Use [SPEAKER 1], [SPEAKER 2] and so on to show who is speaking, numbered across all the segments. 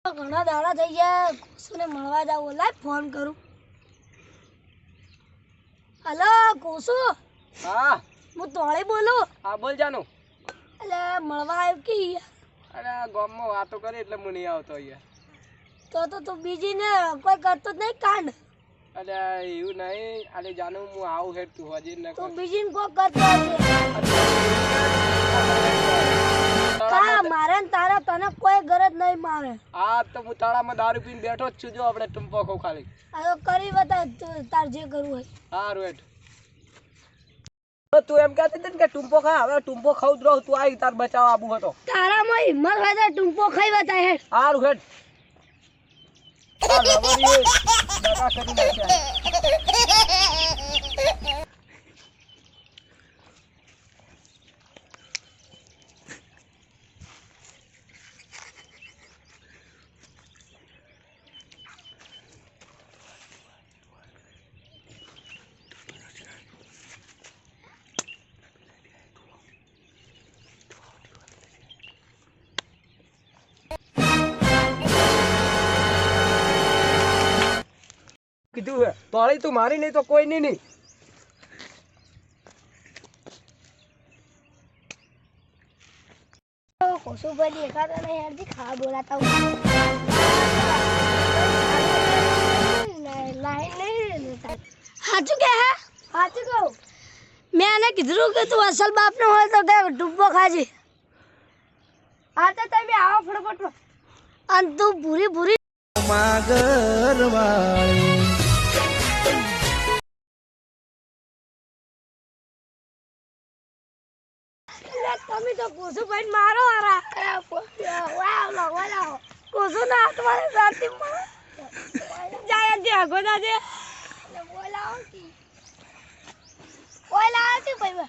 [SPEAKER 1] ઘણા દાડા થઈ ગયા કોસુને મળવા જાવ લાય ફોન કરું હલો કોસુ
[SPEAKER 2] હા
[SPEAKER 1] હું તોળે બોલું
[SPEAKER 2] હા બોલ જાનું
[SPEAKER 1] એટલે મળવા આવ્યો કે
[SPEAKER 2] અરે ગામમાં વાતો કરી એટલે હું નહીં આવતો અહીંયા
[SPEAKER 1] તો તું બીજી ને કોઈ કરતો જ નહીં કાંડ
[SPEAKER 2] અરે એવું નહીં અરે જાનું હું આવું હેડ તું હજી ન
[SPEAKER 1] તું બીજી ને કોઈ કરતો હશે કા મારે ને તારા તને કોઈ ગરજ નહીં મારે
[SPEAKER 2] હા તો હું તાળામાં દારૂ પીને બેઠો જ છું જો આપણે ટુંપો ખાવ ખાલી
[SPEAKER 1] આ તો કરી બતા તાર જે કરવું હોય
[SPEAKER 2] હા રોડ તું એમ કહેતી હતી ને કે ટુંપો ખા હવે ટુંપો ખાવ જ રહું તું આવી તાર બચાવ આબુ હતો
[SPEAKER 1] તારામાં હિંમત હોય તો ટૂંપો ખાઈ બતાય હેડ
[SPEAKER 2] હારું હેડ આ લવરીએ દગા કરી નાખ્યા કીધું હે તોળી તું મારી નહીં તો કોઈ નહીં
[SPEAKER 1] કોસુ ભાઈ એકાદા નહીં યાર ખા બોલાતા હું સાચું કે હે સાચું કહું મેં એને કીધું કે તું અસલ બાપ નો હોય તો કે ડૂબો ખાજે હા તો તમે આવો ફટફટ અને તું ભૂરી ભૂરી
[SPEAKER 3] માગરવાળી
[SPEAKER 1] તમે તો કોસુ ભાઈ મારો હારા વાવ કોસુ ના હાથમાં સાથી જાય દે ગોદા દે બોલાવો કી ઓય લાવતી ભાઈ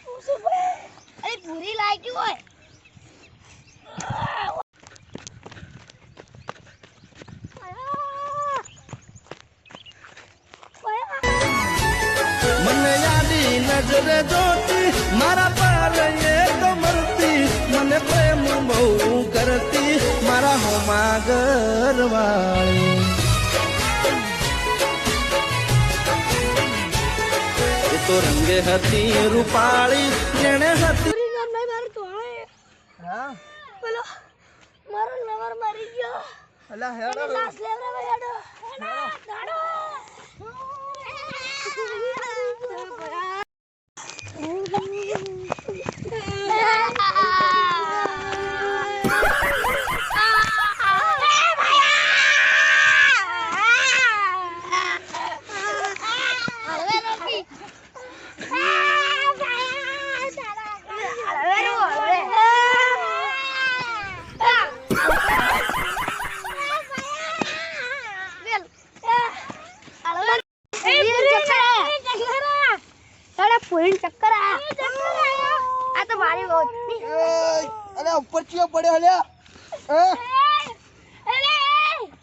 [SPEAKER 1] કોસુ ભાઈ અરે પૂરી લાગી હોય
[SPEAKER 3] મને યાદી નજરે જોતી મારા પર એ તો મરતી મને પ્રેમ બહુ કરતી મારા હોમા ઘરવાળી એ તો રંગે હતી રૂપાળી જેણે હતી
[SPEAKER 1] પૂરી ગામ નહીં મારું તો
[SPEAKER 2] હા
[SPEAKER 1] બોલો મારો લવર મરી ગયો
[SPEAKER 2] અલા હેડો
[SPEAKER 1] લાશ લેવરા હેડો હેડો चक्कर आ तो मारी बहुत
[SPEAKER 2] અલે ઉપર ચિયો પડ્યો લે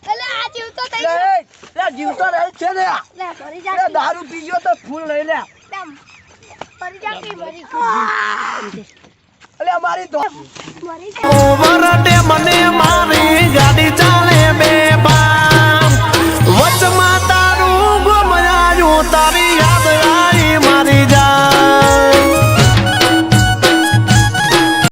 [SPEAKER 1] अरे आ जीव तो तई
[SPEAKER 2] લે જીવતો રહે છે લે
[SPEAKER 1] ले मरी
[SPEAKER 2] લે
[SPEAKER 1] जा
[SPEAKER 2] દારૂ પીજો તો ફૂલ લઈ લે
[SPEAKER 1] मरी जा की मरी
[SPEAKER 2] અલે અમારી તો
[SPEAKER 1] मरी
[SPEAKER 3] ઓવરડે મને મારી ગાડી ચાલે